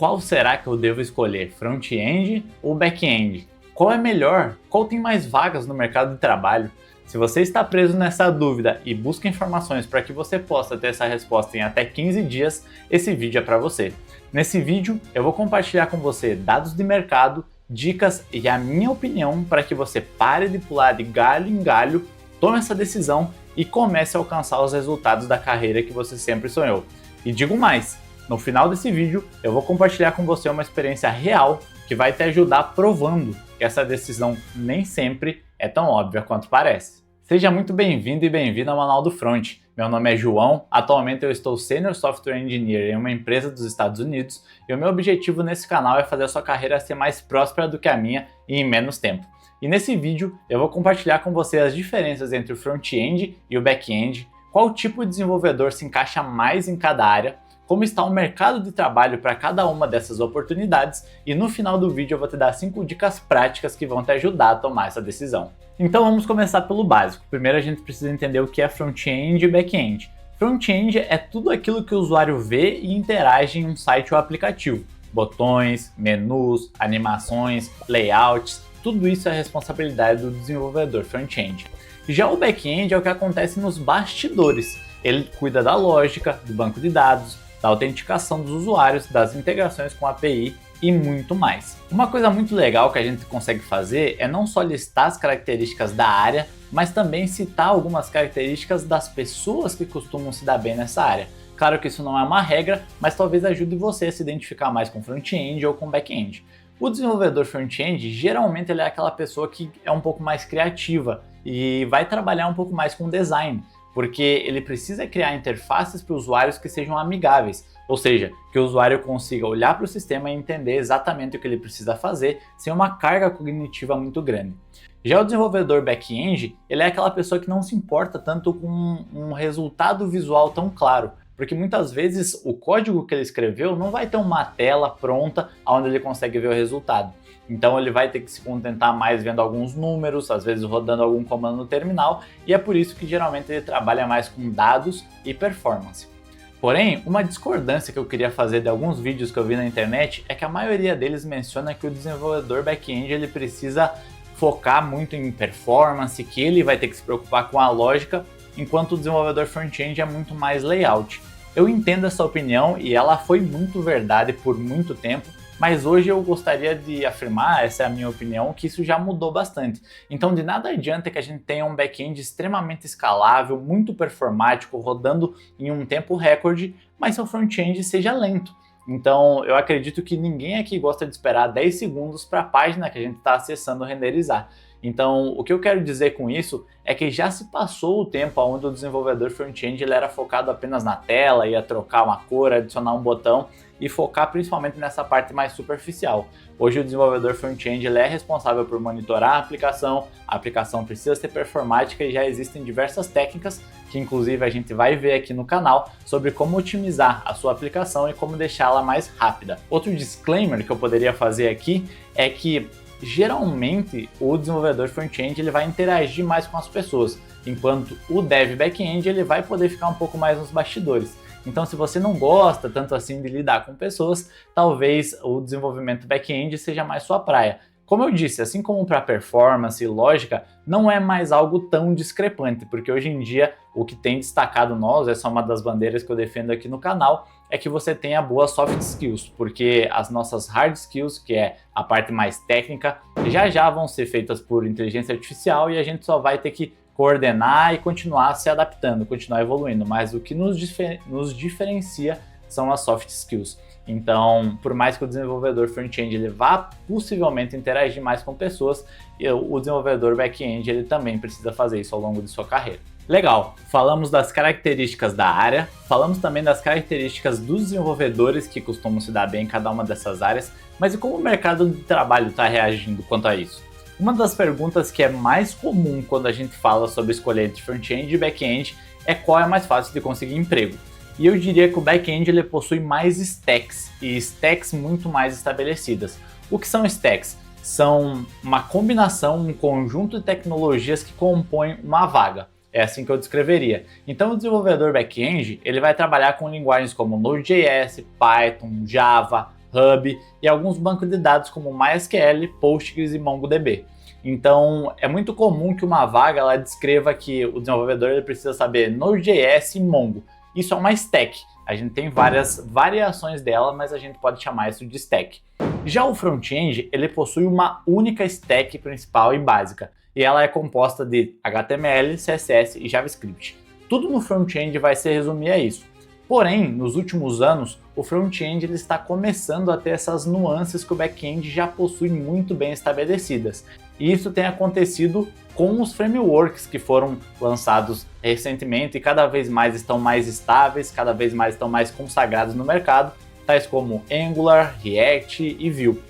Qual será que eu devo escolher, front-end ou back-end? Qual é melhor? Qual tem mais vagas no mercado de trabalho? Se você está preso nessa dúvida e busca informações para que você possa ter essa resposta em até 15 dias, esse vídeo é para você. Nesse vídeo eu vou compartilhar com você dados de mercado, dicas e a minha opinião para que você pare de pular de galho em galho, tome essa decisão e comece a alcançar os resultados da carreira que você sempre sonhou. E digo mais, no final desse vídeo eu vou compartilhar com você uma experiência real que vai te ajudar provando que essa decisão nem sempre é tão óbvia quanto parece. Seja muito bem-vindo e bem-vinda ao Manual do Front. Meu nome é João, atualmente eu estou Senior Software Engineer em uma empresa dos Estados Unidos e o meu objetivo nesse canal é fazer a sua carreira ser mais próspera do que a minha e em menos tempo. E nesse vídeo eu vou compartilhar com você as diferenças entre o front-end e o back-end, qual tipo de desenvolvedor se encaixa mais em cada área, como está o mercado de trabalho para cada uma dessas oportunidades e no final do vídeo eu vou te dar 5 dicas práticas que vão te ajudar a tomar essa decisão. Então vamos começar pelo básico. Primeiro a gente precisa entender o que é front-end e back-end. Front-end é tudo aquilo que o usuário vê e interage em um site ou aplicativo. Botões, menus, animações, layouts, tudo isso é responsabilidade do desenvolvedor front-end. Já o back-end é o que acontece nos bastidores. Ele cuida da lógica, do banco de dados, da autenticação dos usuários, das integrações com a API e muito mais. Uma coisa muito legal que a gente consegue fazer é não só listar as características da área, mas também citar algumas características das pessoas que costumam se dar bem nessa área. Claro que isso não é uma regra, mas talvez ajude você a se identificar mais com front-end ou com back-end. O desenvolvedor front-end, geralmente ele é aquela pessoa que é um pouco mais criativa e vai trabalhar um pouco mais com design, porque ele precisa criar interfaces para usuários que sejam amigáveis, ou seja, que o usuário consiga olhar para o sistema e entender exatamente o que ele precisa fazer sem uma carga cognitiva muito grande. Já o desenvolvedor back-end, ele é aquela pessoa que não se importa tanto com um resultado visual tão claro, porque muitas vezes o código que ele escreveu não vai ter uma tela pronta onde ele consegue ver o resultado. Então ele vai ter que se contentar mais vendo alguns números, às vezes rodando algum comando no terminal, e é por isso que geralmente ele trabalha mais com dados e performance. Porém, uma discordância que eu queria fazer de alguns vídeos que eu vi na internet é que a maioria deles menciona que o desenvolvedor back-end ele precisa focar muito em performance, que ele vai ter que se preocupar com a lógica, enquanto o desenvolvedor front-end é muito mais layout. Eu entendo essa opinião e ela foi muito verdade por muito tempo, mas hoje eu gostaria de afirmar, essa é a minha opinião, que isso já mudou bastante. Então de nada adianta que a gente tenha um back-end extremamente escalável, muito performático, rodando em um tempo recorde, mas seu front-end seja lento. Então eu acredito que ninguém aqui gosta de esperar 10 segundos para a página que a gente está acessando renderizar. Então, o que eu quero dizer com isso é que já se passou o tempo onde o desenvolvedor front-end ele era focado apenas na tela, ia trocar uma cor, adicionar um botão e focar principalmente nessa parte mais superficial. Hoje o desenvolvedor front-end ele é responsável por monitorar a aplicação precisa ser performática e já existem diversas técnicas que inclusive a gente vai ver aqui no canal sobre como otimizar a sua aplicação e como deixá-la mais rápida. Outro disclaimer que eu poderia fazer aqui é que geralmente o desenvolvedor front-end ele vai interagir mais com as pessoas, enquanto o dev back-end ele vai poder ficar um pouco mais nos bastidores. Então se você não gosta tanto assim de lidar com pessoas, talvez o desenvolvimento back-end seja mais sua praia. Como eu disse, assim como para performance e lógica, não é mais algo tão discrepante, porque hoje em dia o que tem destacado nós, essa é uma das bandeiras que eu defendo aqui no canal, é que você tenha boas soft skills, porque as nossas hard skills, que é a parte mais técnica, já vão ser feitas por inteligência artificial e a gente só vai ter que coordenar e continuar se adaptando, continuar evoluindo, mas o que nos diferencia são as soft skills. Então, por mais que o desenvolvedor front-end ele vá possivelmente interagir mais com pessoas, o desenvolvedor back-end ele também precisa fazer isso ao longo de sua carreira. Legal, falamos das características da área, falamos também das características dos desenvolvedores que costumam se dar bem em cada uma dessas áreas, mas e como o mercado de trabalho está reagindo quanto a isso? Uma das perguntas que é mais comum quando a gente fala sobre escolher entre front-end e back-end é qual é mais fácil de conseguir emprego. E eu diria que o back-end ele possui mais stacks, e stacks muito mais estabelecidas. O que são stacks? São uma combinação, um conjunto de tecnologias que compõem uma vaga. É assim que eu descreveria. Então o desenvolvedor back-end ele vai trabalhar com linguagens como Node.js, Python, Java, Hub e alguns bancos de dados como MySQL, Postgres e MongoDB. Então, é muito comum que uma vaga ela descreva que o desenvolvedor ele precisa saber Node.js e Mongo. Isso é uma stack. A gente tem várias variações dela, mas a gente pode chamar isso de stack. Já o front-end, ele possui uma única stack principal e básica, e ela é composta de HTML, CSS e JavaScript. Tudo no front-end vai se resumir a isso. Porém, nos últimos anos, o front-end ele está começando a ter essas nuances que o back-end já possui muito bem estabelecidas. E isso tem acontecido com os frameworks que foram lançados recentemente e cada vez mais estão mais estáveis, cada vez mais estão mais consagrados no mercado, tais como Angular, React e Vue.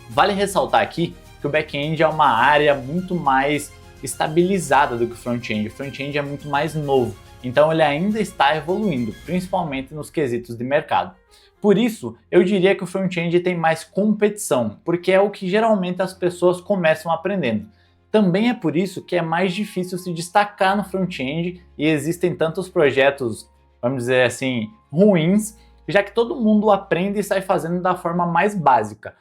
Vale ressaltar aqui que o back-end é uma área muito mais estabilizada do que o front-end. O front-end é muito mais novo, então ele ainda está evoluindo, principalmente nos quesitos de mercado. Por isso, eu diria que o front-end tem mais competição, porque é o que geralmente as pessoas começam aprendendo. Também é por isso que é mais difícil se destacar no front-end e existem tantos projetos, vamos dizer assim, ruins, já que todo mundo aprende e sai fazendo da forma mais básica.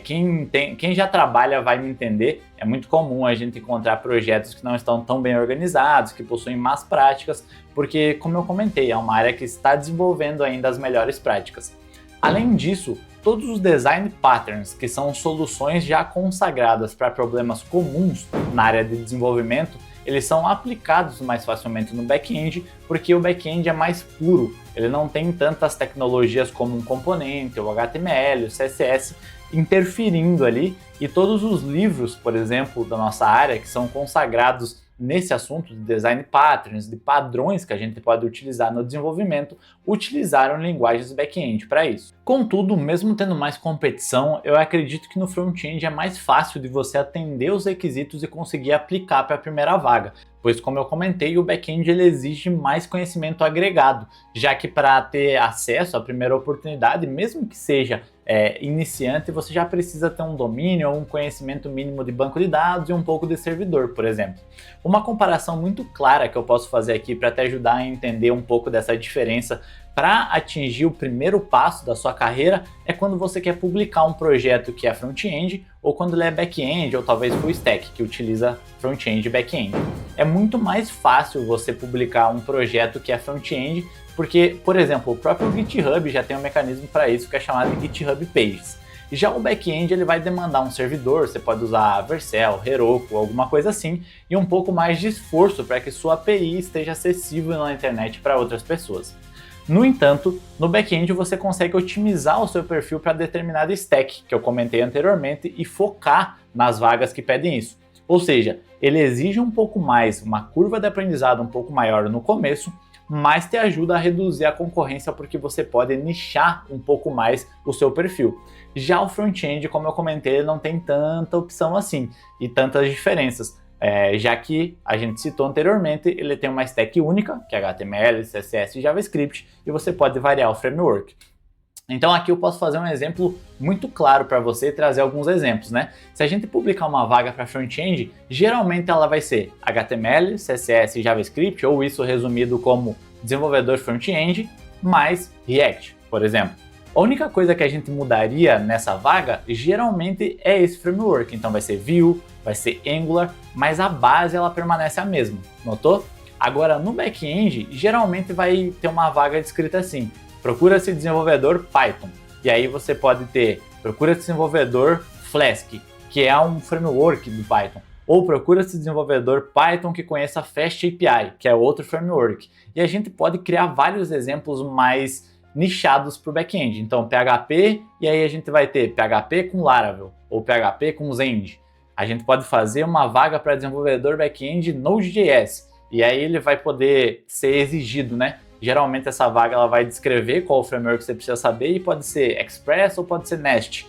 Quem já trabalha vai me entender, é muito comum a gente encontrar projetos que não estão tão bem organizados, que possuem más práticas, porque, como eu comentei, é uma área que está desenvolvendo ainda as melhores práticas. Além disso, todos os design patterns, que são soluções já consagradas para problemas comuns na área de desenvolvimento, eles são aplicados mais facilmente no back-end, porque o back-end é mais puro, ele não tem tantas tecnologias como um componente, o HTML, o CSS, interferindo ali, e todos os livros, por exemplo, da nossa área, que são consagrados nesse assunto de design patterns, de padrões que a gente pode utilizar no desenvolvimento, utilizaram linguagens back-end para isso. Contudo, mesmo tendo mais competição, eu acredito que no front-end é mais fácil de você atender os requisitos e conseguir aplicar para a primeira vaga, pois, como eu comentei, o back-end ele exige mais conhecimento agregado, já que para ter acesso à primeira oportunidade, mesmo que seja iniciante, você já precisa ter um domínio ou um conhecimento mínimo de banco de dados e um pouco de servidor, por exemplo. Uma comparação muito clara que eu posso fazer aqui para te ajudar a entender um pouco dessa diferença para atingir o primeiro passo da sua carreira é quando você quer publicar um projeto que é front-end ou quando ele é back-end ou talvez full stack, que utiliza front-end e back-end. É muito mais fácil você publicar um projeto que é front-end porque, por exemplo, o próprio GitHub já tem um mecanismo para isso que é chamado de GitHub Pages. Já o back-end ele vai demandar um servidor, você pode usar Vercel, Heroku, alguma coisa assim, e um pouco mais de esforço para que sua API esteja acessível na internet para outras pessoas. No entanto, no back-end você consegue otimizar o seu perfil para determinada stack, que eu comentei anteriormente, e focar nas vagas que pedem isso. Ou seja, ele exige um pouco mais, uma curva de aprendizado um pouco maior no começo, mas te ajuda a reduzir a concorrência porque você pode nichar um pouco mais o seu perfil. Já o front-end, como eu comentei, não tem tanta opção assim e tantas diferenças. Já que a gente citou anteriormente, ele tem uma stack única, que é HTML, CSS e JavaScript, e você pode variar o framework. Então aqui eu posso fazer um exemplo muito claro para você e trazer alguns exemplos, né? Se a gente publicar uma vaga para front-end, geralmente ela vai ser HTML, CSS e JavaScript, ou isso resumido como desenvolvedor front-end, mais React, por exemplo. A única coisa que a gente mudaria nessa vaga, geralmente é esse framework. Então vai ser Vue, vai ser Angular, mas a base ela permanece a mesma, notou? Agora no back-end, geralmente vai ter uma vaga escrita assim, procura-se desenvolvedor Python. E aí você pode ter procura-se desenvolvedor Flask, que é um framework do Python. Ou procura-se desenvolvedor Python que conheça Fast API, que é outro framework. E a gente pode criar vários exemplos mais nichados para o back-end. Então PHP, e aí a gente vai ter PHP com Laravel, ou PHP com Zend. A gente pode fazer uma vaga para desenvolvedor back-end Node.js, e aí ele vai poder ser exigido, né? Geralmente essa vaga ela vai descrever qual o framework você precisa saber, e pode ser Express ou pode ser Nest.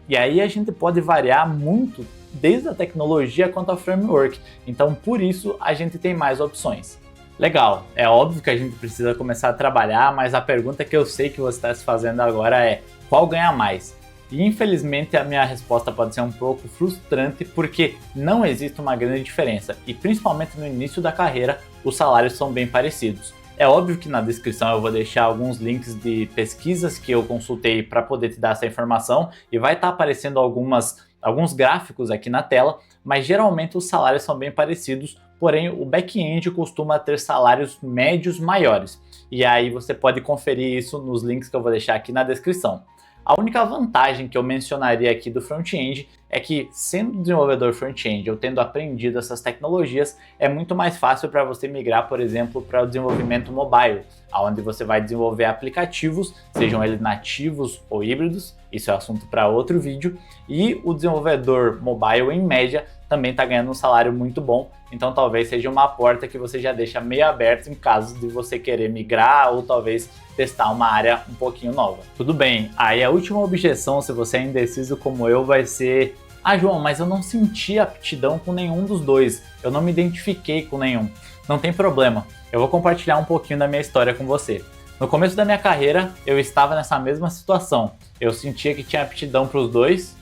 E aí a gente pode variar muito, desde a tecnologia quanto ao framework. Então por isso a gente tem mais opções. Legal, é óbvio que a gente precisa começar a trabalhar, mas a pergunta que eu sei que você está se fazendo agora é: qual ganha mais? E infelizmente a minha resposta pode ser um pouco frustrante porque não existe uma grande diferença e principalmente no início da carreira os salários são bem parecidos. É óbvio que na descrição eu vou deixar alguns links de pesquisas que eu consultei para poder te dar essa informação e vai estar aparecendo alguns gráficos aqui na tela, mas geralmente os salários são bem parecidos, porém o back-end costuma ter salários médios maiores. E aí você pode conferir isso nos links que eu vou deixar aqui na descrição. A única vantagem que eu mencionaria aqui do front-end é que, sendo desenvolvedor front-end, eu tendo aprendido essas tecnologias, é muito mais fácil para você migrar, por exemplo, para o desenvolvimento mobile, onde você vai desenvolver aplicativos, sejam eles nativos ou híbridos, isso é assunto para outro vídeo, e o desenvolvedor mobile, em média, também está ganhando um salário muito bom, então talvez seja uma porta que você já deixa meio aberta em caso de você querer migrar ou talvez testar uma área um pouquinho nova. Tudo bem, aí a última objeção, se você é indeciso como eu, vai ser: ah, João, mas eu não senti aptidão com nenhum dos dois, eu não me identifiquei com nenhum. Não tem problema, eu vou compartilhar um pouquinho da minha história com você. No começo da minha carreira, eu estava nessa mesma situação, eu sentia que tinha aptidão para os dois,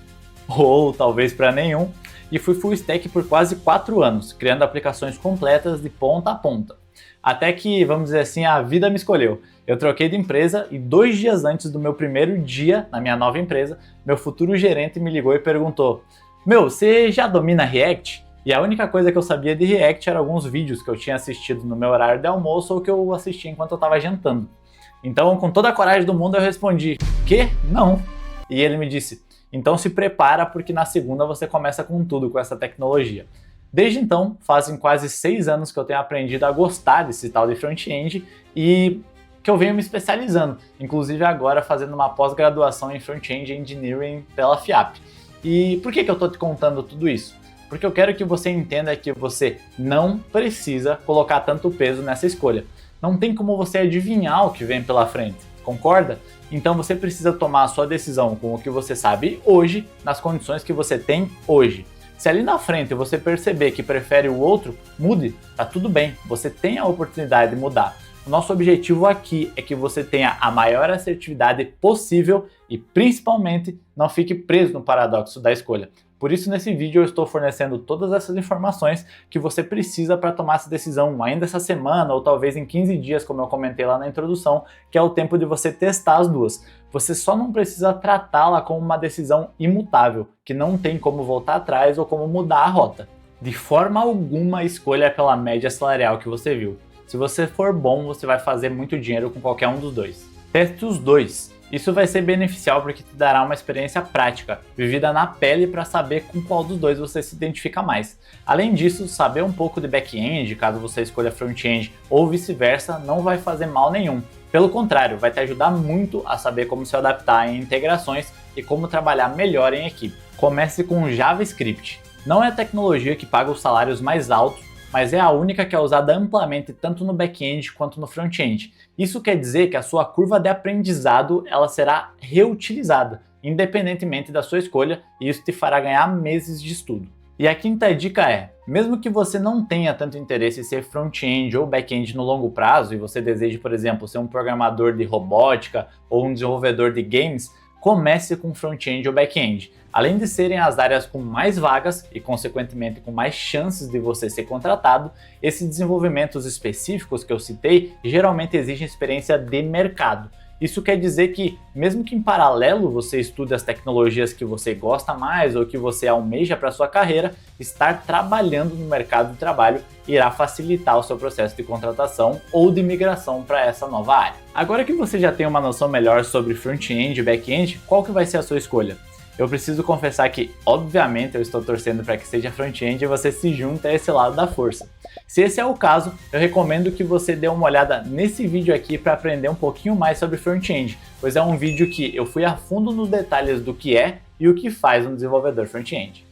ou talvez para nenhum, e fui full stack por quase 4 anos, criando aplicações completas de ponta a ponta. Até que, vamos dizer assim, a vida me escolheu. Eu troquei de empresa e 2 dias antes do meu primeiro dia na minha nova empresa, meu futuro gerente me ligou e perguntou: "Meu, você já domina React?" E a única coisa que eu sabia de React eram alguns vídeos que eu tinha assistido no meu horário de almoço ou que eu assisti enquanto eu estava jantando. Então, com toda a coragem do mundo, eu respondi: "Quê? Não." E ele me disse: "Então se prepara, porque na segunda você começa com tudo com essa tecnologia." Desde então, fazem quase 6 anos que eu tenho aprendido a gostar desse tal de front-end e que eu venho me especializando, inclusive agora fazendo uma pós-graduação em Front-End Engineering pela FIAP. E por que eu estou te contando tudo isso? Porque eu quero que você entenda que você não precisa colocar tanto peso nessa escolha. Não tem como você adivinhar o que vem pela frente, concorda? Então você precisa tomar a sua decisão com o que você sabe hoje, nas condições que você tem hoje. Se ali na frente você perceber que prefere o outro, mude, tá tudo bem, você tem a oportunidade de mudar. O nosso objetivo aqui é que você tenha a maior assertividade possível e principalmente não fique preso no paradoxo da escolha. Por isso, nesse vídeo eu estou fornecendo todas essas informações que você precisa para tomar essa decisão ainda essa semana ou talvez em 15 dias, como eu comentei lá na introdução, que é o tempo de você testar as duas. Você só não precisa tratá-la como uma decisão imutável, que não tem como voltar atrás ou como mudar a rota. De forma alguma, escolha pela média salarial que você viu. Se você for bom, você vai fazer muito dinheiro com qualquer um dos dois. Teste os dois. Isso vai ser beneficial porque te dará uma experiência prática, vivida na pele, para saber com qual dos dois você se identifica mais. Além disso, saber um pouco de back-end, caso você escolha front-end ou vice-versa, não vai fazer mal nenhum. Pelo contrário, vai te ajudar muito a saber como se adaptar em integrações e como trabalhar melhor em equipe. Comece com JavaScript. Não é a tecnologia que paga os salários mais altos, mas é a única que é usada amplamente tanto no back-end quanto no front-end. Isso quer dizer que a sua curva de aprendizado ela será reutilizada, independentemente da sua escolha, e isso te fará ganhar meses de estudo. E a quinta dica é: mesmo que você não tenha tanto interesse em ser front-end ou back-end no longo prazo, e você deseje, por exemplo, ser um programador de robótica ou um desenvolvedor de games, comece com front-end ou back-end. Além de serem as áreas com mais vagas e, consequentemente, com mais chances de você ser contratado, esses desenvolvimentos específicos que eu citei geralmente exigem experiência de mercado. Isso quer dizer que, mesmo que em paralelo você estude as tecnologias que você gosta mais ou que você almeja para sua carreira, estar trabalhando no mercado de trabalho irá facilitar o seu processo de contratação ou de migração para essa nova área. Agora que você já tem uma noção melhor sobre front-end e back-end, qual que vai ser a sua escolha? Eu preciso confessar que, obviamente, eu estou torcendo para que seja front-end e você se junte a esse lado da força. Se esse é o caso, eu recomendo que você dê uma olhada nesse vídeo aqui para aprender um pouquinho mais sobre front-end, pois é um vídeo que eu fui a fundo nos detalhes do que é e o que faz um desenvolvedor front-end.